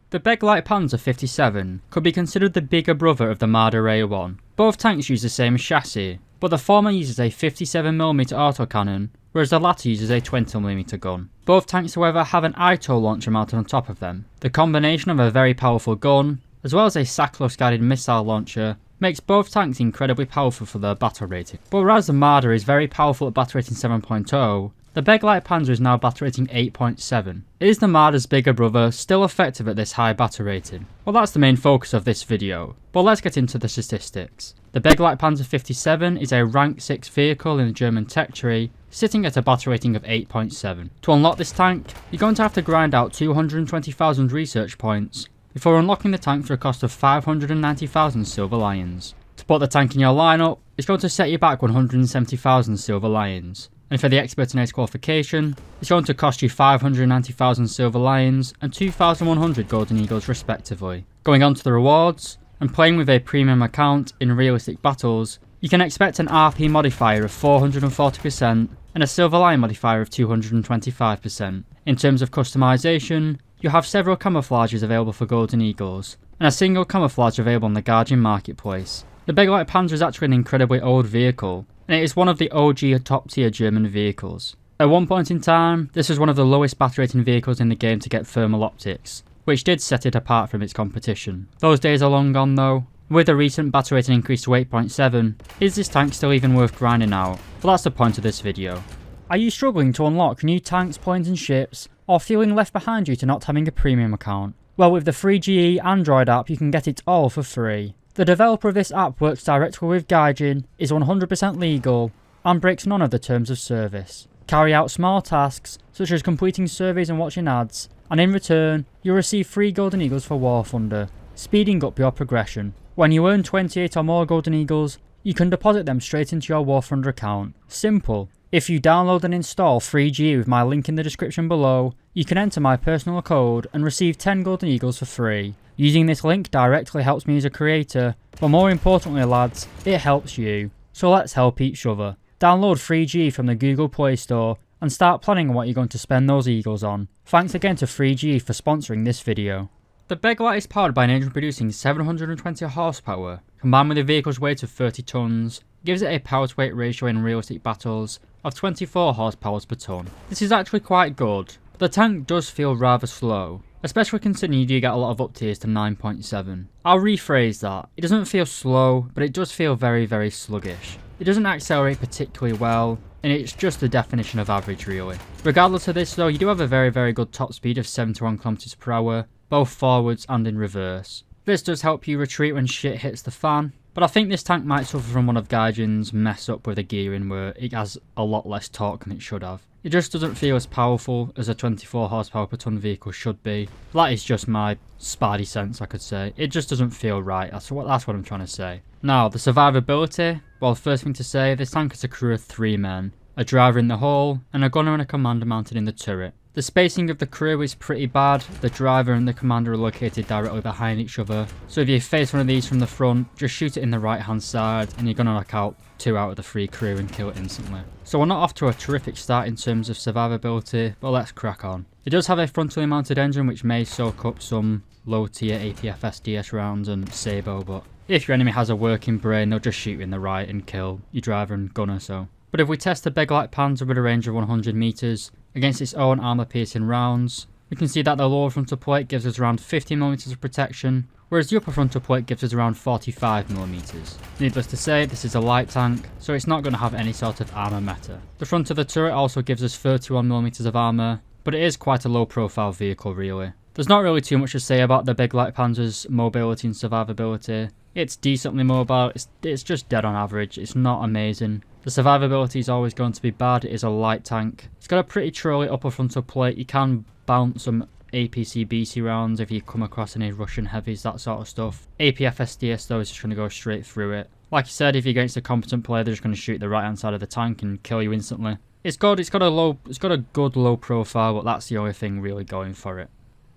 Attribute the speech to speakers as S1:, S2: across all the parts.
S1: The Begleitpanzer 57 could be considered the bigger brother of the Marder A1. Both tanks use the same chassis, but the former uses a 57mm autocannon, whereas the latter uses a 20mm gun. Both tanks however have an ITO launcher mounted on top of them. The combination of a very powerful gun, as well as a SAKO guided missile launcher, makes both tanks incredibly powerful for their battle rating. But whereas the Marder is very powerful at battle rating 7.0, the Begleitpanzer is now battle rating 8.7. Is the Marder's bigger brother still effective at this high battle rating? Well, that's the main focus of this video, but let's get into the statistics. The Begleitpanzer 57 is a rank 6 vehicle in the German tech tree, sitting at a battle rating of 8.7. To unlock this tank, you're going to have to grind out 220,000 research points before unlocking the tank for a cost of 590,000 silver lions. To put the tank in your lineup, it's going to set you back 170,000 silver lions. And for the Expert and Ace qualification, it's going to cost you 590,000 silver lions and 2,100 golden eagles respectively. Going on to the rewards, and playing with a premium account in realistic battles, you can expect an RP modifier of 440% and a silver lion modifier of 225%. In terms of customization, you have several camouflages available for golden eagles, and a single camouflage available on the Guardian marketplace. The Begleitpanzer is actually an incredibly old vehicle, and it is one of the OG top tier German vehicles. At one point in time, this was one of the lowest battle rating vehicles in the game to get thermal optics, which did set it apart from its competition. Those days are long gone though. With a recent battle rating increase to 8.7, is this tank still even worth grinding out? Well, that's the point of this video. Are you struggling to unlock new tanks, planes and ships, or feeling left behind due to not having a premium account? Well, with the free GE Android app you can get it all for free. The developer of this app works directly with Gaijin, is 100% legal, and breaks none of the terms of service. Carry out small tasks, such as completing surveys and watching ads, and in return, you'll receive free Golden Eagles for War Thunder, speeding up your progression. When you earn 28 or more Golden Eagles, you can deposit them straight into your War Thunder account. Simple. If you download and install free GE with my link in the description below, you can enter my personal code and receive 10 Golden Eagles for free. Using this link directly helps me as a creator, but more importantly lads, it helps you. So let's help each other. Download free GE from the Google Play Store and start planning on what you're going to spend those Eagles on. Thanks again to Free GE for sponsoring this video. The Beglite is powered by an engine producing 720 horsepower, combined with the vehicle's weight of 30 tons, gives it a power to weight ratio in realistic battles of 24 horsepower per ton. This is actually quite good, but the tank does feel rather slow, especially considering you do get a lot of up tiers to 9.7. I'll rephrase that. It doesn't feel slow, but it does feel very sluggish. It doesn't accelerate particularly well, and it's just the definition of average really. Regardless of this though, you do have a very good top speed of 71 km per hour, both forwards and in reverse. This does help you retreat when shit hits the fan, but I think this tank might suffer from one of Gaijin's mess up with the gearing where it has a lot less torque than it should have. It just doesn't feel as powerful as a 24 horsepower per ton vehicle should be. That is just my spidey sense, I could say. It just doesn't feel right, that's what I'm trying to say. Now, the survivability, well, first thing to say, this tank has a crew of 3 men, a driver in the hull, and a gunner and a commander mounted in the turret. The spacing of the crew is pretty bad. The driver and the commander are located directly behind each other, so if you face one of these from the front, just shoot it in the right hand side and you're going to knock out 2 out of the 3 crew and kill it instantly. So we're not off to a terrific start in terms of survivability, but let's crack on. It does have a frontally mounted engine which may soak up some low tier APF SDS rounds and SAKO, but if your enemy has a working brain they'll just shoot you in the right and kill your driver and gunner. But if we test the Begleitpanzer with a range of 100 meters against its own armor piercing rounds, we can see that the lower frontal plate gives us around 50mm of protection, whereas the upper frontal plate gives us around 45mm. Needless to say, this is a light tank, so it's not going to have any sort of armor meta. The front of the turret also gives us 31mm of armor, but it is quite a low profile vehicle really. There's not really too much to say about the Begleitpanzer's mobility and survivability. It's decently mobile, it's just dead on average, it's not amazing. The survivability is always going to be bad, it is a light tank. It's got a pretty trolly upper frontal plate, you can bounce some APC BC rounds if you come across any Russian heavies, that sort of stuff. APF SDS though is just going to go straight through it. Like I said, if you're against a competent player they're just going to shoot the right hand side of the tank and kill you instantly. It's got a good low profile, but that's the only thing really going for it.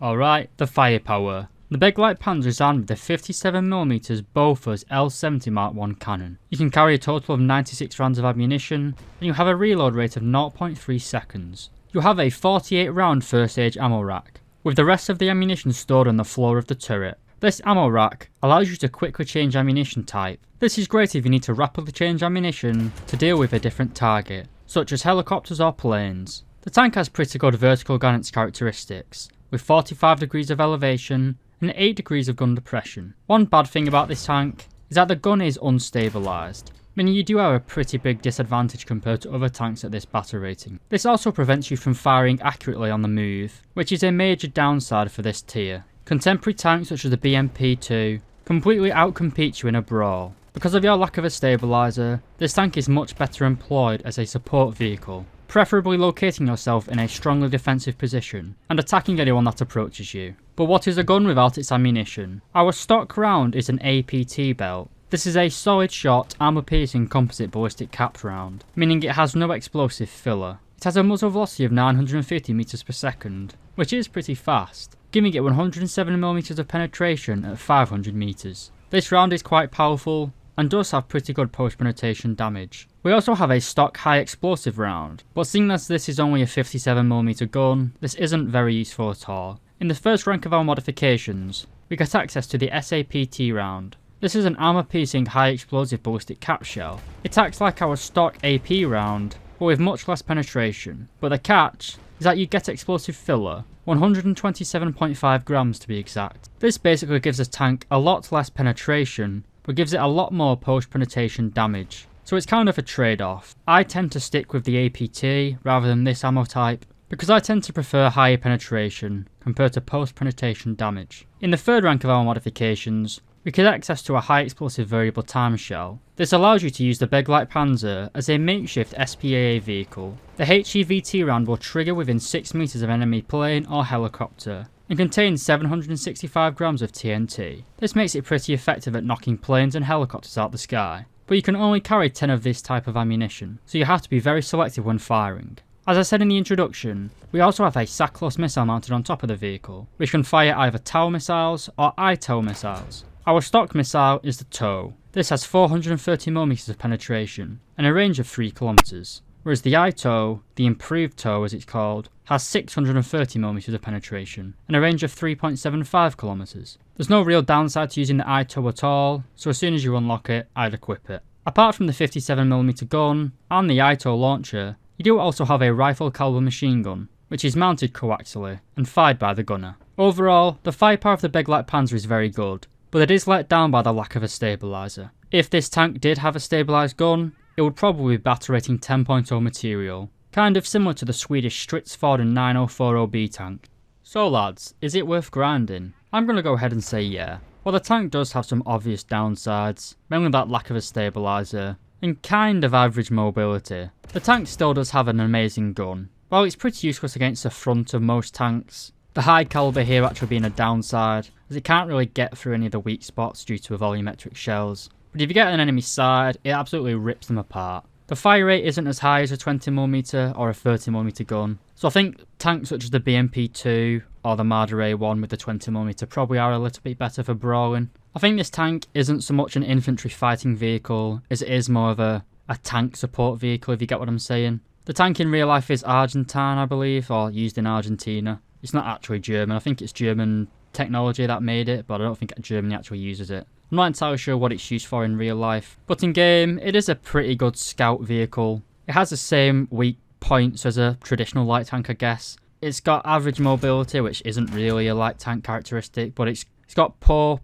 S1: Alright, the firepower. The Begleitpanzer is armed with a 57mm Bofors L70 Mark I cannon. You can carry a total of 96 rounds of ammunition, and you have a reload rate of 0.3 seconds. You have a 48 round first stage ammo rack, with the rest of the ammunition stored on the floor of the turret. This ammo rack allows you to quickly change ammunition type. This is great if you need to rapidly change ammunition to deal with a different target, such as helicopters or planes. The tank has pretty good vertical guidance characteristics, with 45 degrees of elevation and 8 degrees of gun depression. One bad thing about this tank is that the gun is unstabilised, meaning you do have a pretty big disadvantage compared to other tanks at this battle rating. This also prevents you from firing accurately on the move, which is a major downside for this tier. Contemporary tanks such as the BMP-2 completely outcompete you in a brawl. Because of your lack of a stabiliser, this tank is much better employed as a support vehicle, preferably locating yourself in a strongly defensive position and attacking anyone that approaches you. But what is a gun without its ammunition? Our stock round is an APT belt. This is a solid shot, armor-piercing composite ballistic cap round, meaning it has no explosive filler. It has a muzzle velocity of 950 meters per second, which is pretty fast, giving it 107mm of penetration at 500 meters. This round is quite powerful and does have pretty good post-penetration damage. We also have a stock high explosive round, but seeing as this is only a 57mm gun, this isn't very useful at all. In the first rank of our modifications, we get access to the SAPT round. This is an armor-piercing high explosive ballistic cap shell. It acts like our stock AP round, but with much less penetration. But the catch is that you get explosive filler, 127.5 grams to be exact. This basically gives the tank a lot less penetration, but gives it a lot more post-penetration damage. So it's kind of a trade-off. I tend to stick with the APT rather than this ammo type, because I tend to prefer higher penetration compared to post-penetration damage. In the third rank of our modifications, we get access to a high explosive variable time shell. This allows you to use the Begleitpanzer as a makeshift SPAA vehicle. The HEVT round will trigger within 6 meters of enemy plane or helicopter, and contains 765 grams of TNT. This makes it pretty effective at knocking planes and helicopters out the sky, but you can only carry 10 of this type of ammunition, so you have to be very selective when firing. As I said in the introduction, we also have a SAKO missile mounted on top of the vehicle, which can fire either TOW missiles or ITOW missiles. Our stock missile is the TOW. This has 430mm of penetration and a range of 3 kilometers, whereas the ITOW, the improved TOW as it's called, has 630mm of penetration and a range of 3.75 kilometers. There's no real downside to using the ITOW at all, so as soon as you unlock it, I'd equip it. Apart from the 57mm gun and the ITOW launcher, you do also have a rifle caliber machine gun, which is mounted coaxially and fired by the gunner. Overall, the firepower of the Begleitpanzer is very good, but it is let down by the lack of a stabiliser. If this tank did have a stabilised gun, it would probably be battle rating 10.0 material, kind of similar to the Swedish Stridsforden 9040B tank. So lads, is it worth grinding? I'm going to go ahead and say yeah. While the tank does have some obvious downsides, mainly that lack of a stabiliser, and kind of average mobility, the tank still does have an amazing gun. While it's pretty useless against the front of most tanks, the high caliber here actually being a downside, as it can't really get through any of the weak spots due to volumetric shells. But if you get an enemy side, it absolutely rips them apart. The fire rate isn't as high as a 20mm or a 30mm gun, so I think tanks such as the BMP-2 or the Marder A1 with the 20mm probably are a little bit better for brawling. I think this tank isn't so much an infantry fighting vehicle as it is more of a tank support vehicle, if you get what I'm saying. The tank in real life is Argentine, I believe, or used in Argentina. It's not actually German. I think it's German technology that made it, but I don't think Germany actually uses it. I'm not entirely sure what it's used for in real life, but in game, it is a pretty good scout vehicle. It has the same weak points as a traditional light tank, I guess. It's got average mobility, which isn't really a light tank characteristic, but it's got poor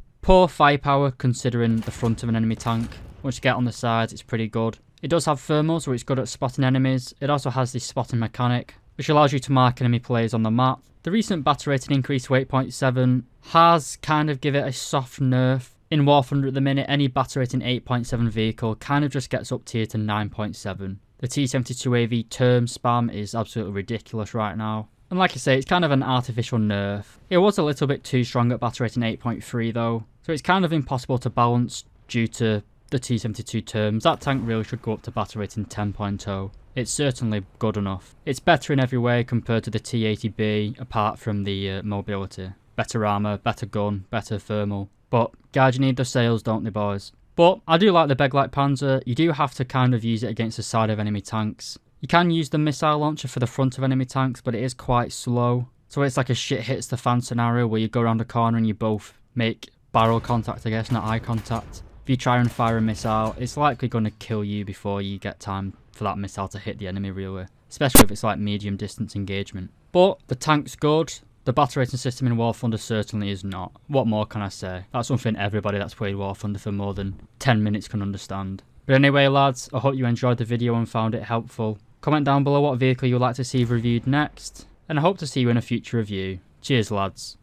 S1: firepower considering the front of an enemy tank. Once you get on the sides, it's pretty good. It does have thermals, so it's good at spotting enemies. It also has this spotting mechanic, which allows you to mark enemy players on the map. The recent battle rating increase to 8.7 has kind of given it a soft nerf. In War Thunder at the minute, any battle rating 8.7 vehicle kind of just gets up tier to 9.7. The T-72AV term spam is absolutely ridiculous right now. And like I say, it's kind of an artificial nerf. It was a little bit too strong at battle rating 8.3 though, so it's kind of impossible to balance due to the T-72 terms. That tank really should go up to battle rating 10.0. It's certainly good enough. It's better in every way compared to the T-80B, apart from the mobility. Better armour, better gun, better thermal. But guys, you need the sales, don't they, boys? But I do like the Begleitpanzer. You do have to kind of use it against the side of enemy tanks. You can use the missile launcher for the front of enemy tanks, but it is quite slow. So it's like a shit hits the fan scenario where you go around a corner and you both make barrel contact, I guess, not eye contact. If you try and fire a missile, it's likely going to kill you before you get time for that missile to hit the enemy really. Especially if it's like medium distance engagement. But the tank's good. The battle rating system in War Thunder certainly is not. What more can I say? That's something everybody that's played War Thunder for more than 10 minutes can understand. But anyway lads, I hope you enjoyed the video and found it helpful. Comment down below what vehicle you'd like to see reviewed next. And I hope to see you in a future review. Cheers lads.